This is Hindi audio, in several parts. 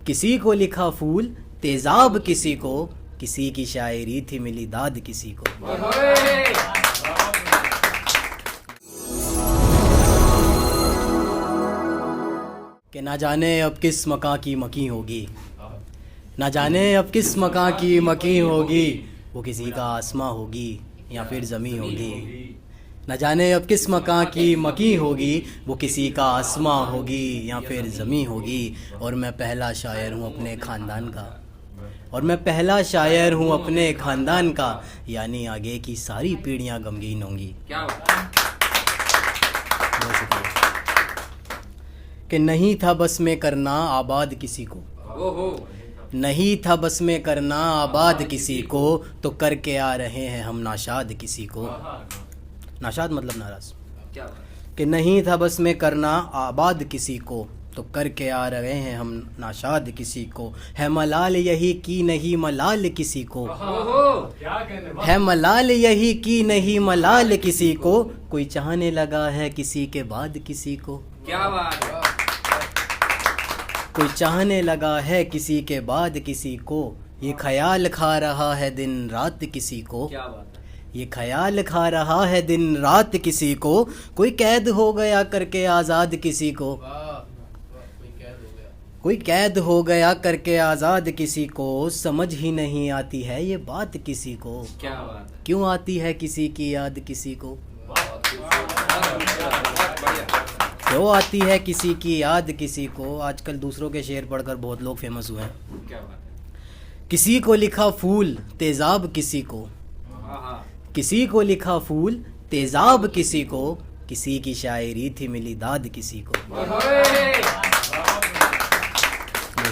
किसी को लिखा फूल तेजाब किसी को, किसी की शायरी थी मिली दाद किसी को। कि ना जाने अब किस मकां की मकी होगी, ना जाने अब किस मकां की मकी होगी, वो किसी का आसमां होगी या फिर ज़मीं होगी। न जाने अब किस मकां की मकी होगी, वो किसी का आसमां होगी या फिर ज़मीं होगी। और मैं पहला शायर हूँ अपने ख़ानदान का, और मैं पहला शायर हूँ अपने ख़ानदान का, यानी आगे की सारी पीढ़ियाँ गमगीन होंगी। बहुत शुक्रिया। कि नहीं था बस में करना आबाद किसी को, नहीं था बस में करना आबाद किसी को, तो करके आ रहे हैं हम नाशाद किसी को। नाशाद मतलब नाराज़। कि नहीं था बस में करना आबाद किसी को, तो करके आ रहे हैं हम नाशाद किसी को। है मलाल यही की नहीं मलाल किसी को, है मलाल यही की नहीं मलाल किसी को, कोई चाहने लगा है किसी के बाद किसी को। क्या बात है। कोई चाहने लगा है किसी के बाद किसी को, ये ख्याल खा रहा है दिन रात किसी को। क्या बात है। ये ख्याल खा रहा है दिन रात किसी को, कोई कैद हो गया करके आज़ाद किसी को। कोई कैद हो गया करके आज़ाद किसी को, समझ ही नहीं आती है ये बात किसी को। क्या बात है। क्यों आती है किसी की याद किसी को, क्यों आती है किसी की याद किसी को। आजकल दूसरों के शेर पढ़कर बहुत लोग फेमस हुए हैं। क्या बात है। किसी को लिखा फूल तेजाब किसी को, किसी को लिखा फूल तेजाब किसी को, किसी की शायरी थी मिली दाद किसी को। बहुत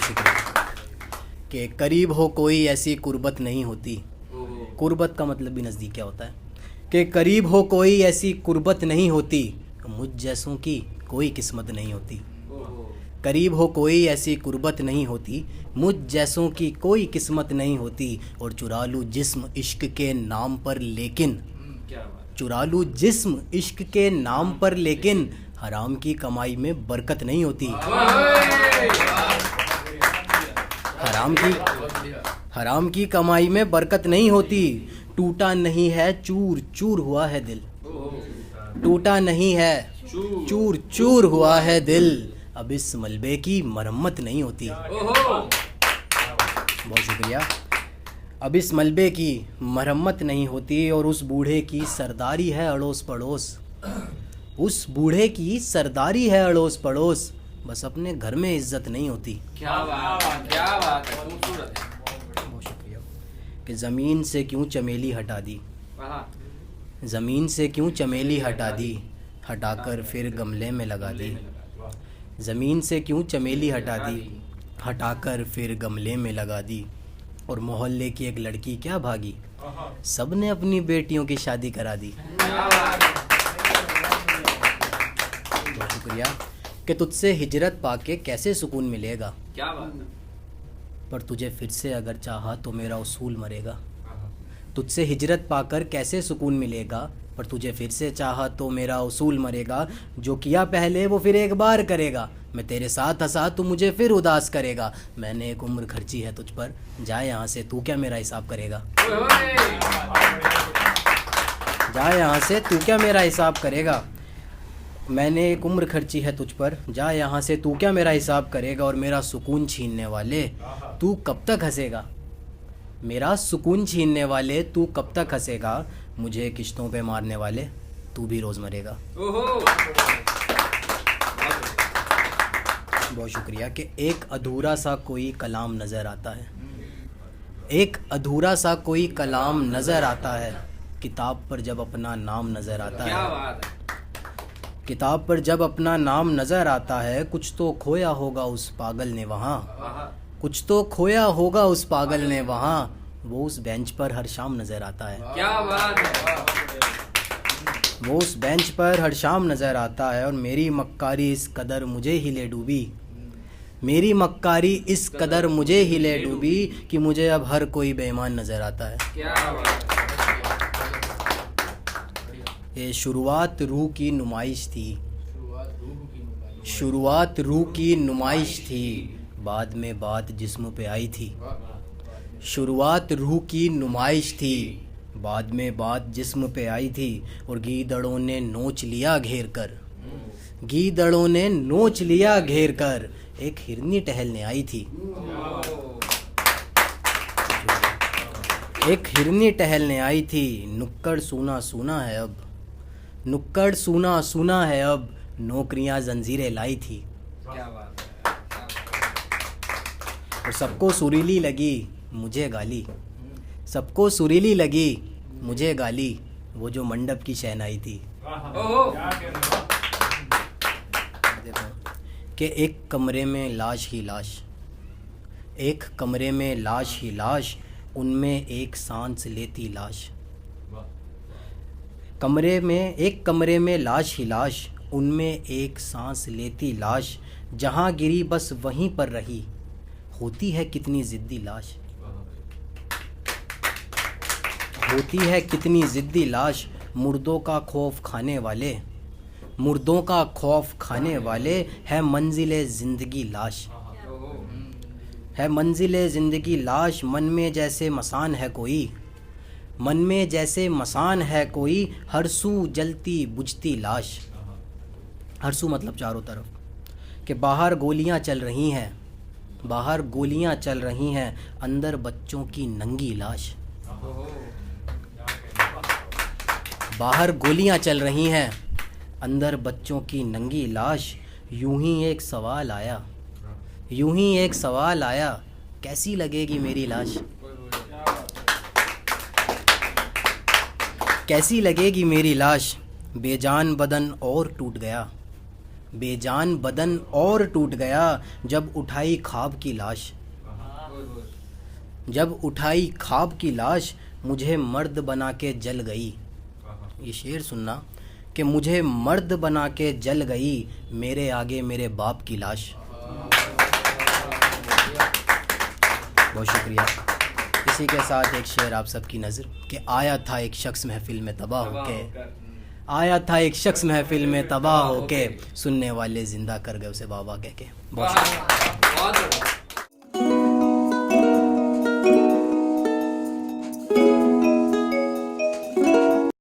शुक्रिया। कि करीब हो कोई ऐसी कुर्बत नहीं होती, कुर्बत का मतलब भी नज़दीक क्या होता है। कि करीब हो कोई ऐसी कुर्बत नहीं होती, मुझ जैसों की कोई किस्मत नहीं होती। करीब हो कोई ऐसी कुर्बत नहीं होती, मुझ जैसों की कोई किस्मत नहीं होती। और चुरा लूँ जिस्म इश्क के नाम पर लेकिन, चुरा लूँ जिस्म इश्क के नाम पर लेकिन, हराम की कमाई में बरकत नहीं होती। हराम की कमाई में बरकत नहीं होती। टूटा नहीं है चूर चूर हुआ है दिल, टूटा नहीं है चूर चूर हुआ है दिल, अब इस मलबे की मरम्मत नहीं होती। बहुत शुक्रिया। अब इस मलबे की मरम्मत नहीं होती। और उस बूढ़े की सरदारी है अड़ोस पड़ोस, उस बूढ़े की सरदारी है अड़ोस पड़ोस, बस अपने घर में इज्जत नहीं होती। क्या बात है। क्या बात है। खूबसूरत है। बहुत शुक्रिया। कि ज़मीन से क्यों चमेली हटा दी, ज़मीन से क्यों चमेली हटा दी, हटाकर फिर गमले में लगा दी। ज़मीन से क्यों चमेली हटा दी, हटाकर फिर गमले में लगा दी। और मोहल्ले की एक लड़की क्या भागी, सब ने अपनी बेटियों की शादी करा दी। बहुत शुक्रिया। कि तुझसे हिजरत पाके कैसे सुकून मिलेगा, क्या बात है। पर तुझे फिर से अगर चाहा तो मेरा उसूल मरेगा। तुझसे हिजरत पाकर कैसे सुकून मिलेगा, पर तुझे फिर से चाहा तो मेरा उसूल मरेगा। जो किया पहले वो फिर एक बार करेगा, मैं तेरे साथ हंसा तू मुझे फिर उदास करेगा। मैंने एक उम्र खर्ची है तुझ पर, जा यहाँ से तू क्या मेरा हिसाब करेगा। जा यहाँ से तू क्या मेरा हिसाब करेगा। मैंने एक उम्र खर्ची है तुझ पर, जा यहाँ से तू क्या मेरा हिसाब करेगा। और मेरा सुकून छीनने वाले तू कब तक हंसेगा, मेरा सुकून छीनने वाले तू कब तक हंसेगा। मुझे किश्तों पे मारने वाले तू भी रोज़ मरेगा। बहुत शुक्रिया। कि एक अधूरा सा कोई कलाम नज़र आता है, एक अधूरा सा कोई कलाम नज़र आता है, किताब पर जब अपना नाम नज़र आता है। किताब पर जब अपना नाम नज़र आता है, कुछ तो खोया होगा उस पागल ने वहाँ, कुछ तो खोया होगा उस पागल ने वहाँ, वो उस बेंच पर हर शाम नज़र आता है। क्या बात है। वो उस बेंच पर हर शाम नज़र आता है। और मेरी मक्कारी इस कदर मुझे ही ले डूबी, मेरी मक्कारी इस कदर मुझे ही ले डूबी, कि मुझे अब हर कोई बेईमान नज़र आता है। क्या बात है। ये शुरुआत रूह की नुमाइश थी, शुरुआत रूह की नुमाइश थी, बाद में बात जिस्म पे आई थी। शुरुआत रूह की नुमाइश थी, बाद में बात जिस्म पे आई थी। और गीदड़ों ने नोच लिया घेर कर, गीदड़ों ने नोच लिया घेर कर, एक हिरनी टहलने आई थी। एक हिरनी टहलने आई थी। नुक्कड़ सूना सूना है अब, नुक्कड़ सूना सूना है अब, नौकरियां जंजीरें लाई थी। क्या बात है। और सबको सुरीली लगी मुझे गाली, सबको सुरीली लगी मुझे गाली, वो जो मंडप की शहनाई थी। ओहो। कि एक कमरे में लाश ही लाश, एक कमरे में लाश ही लाश, उनमें एक सांस लेती लाश। एक कमरे में लाश ही लाश, उनमें एक सांस लेती लाश। जहाँ गिरी बस वहीं पर रही, होती है कितनी ज़िद्दी लाश, होती है कितनी ज़िद्दी लाश। मुर्दों का खौफ खाने वाले, मुर्दों का खौफ खाने वाले, है मंजिले ज़िंदगी लाश, है मंजिले ज़िंदगी लाश। मन में जैसे मसान है कोई, मन में जैसे मसान है कोई, हर सू जलती बुझती लाश। हर सू मतलब चारों तरफ। कि बाहर गोलियां चल रही हैं, बाहर गोलियां चल रही हैं, अंदर बच्चों की नंगी लाश। बाहर गोलियां चल रही हैं, अंदर बच्चों की नंगी लाश। यूं ही एक सवाल आया, यूं ही एक सवाल आया, कैसी लगेगी मेरी लाश, कैसी लगेगी मेरी लाश। बेजान बदन और टूट गया, बेजान बदन और टूट गया, जब उठाई ख्वाब की लाश, जब उठाई ख्वाब की लाश। मुझे मर्द बना के जल गई, ये शेर सुनना, कि मुझे मर्द बना के जल गई, मेरे आगे मेरे बाप की लाश। बहुत शुक्रिया। इसी के साथ एक शेर आप सबकी नज़र, कि आया था एक शख्स महफिल में तबाह होके, आया था एक शख्स महफिल में तबाह होके, सुनने वाले जिंदा कर गए उसे बाबा कह के। बहुत शुक्रिया। बहुत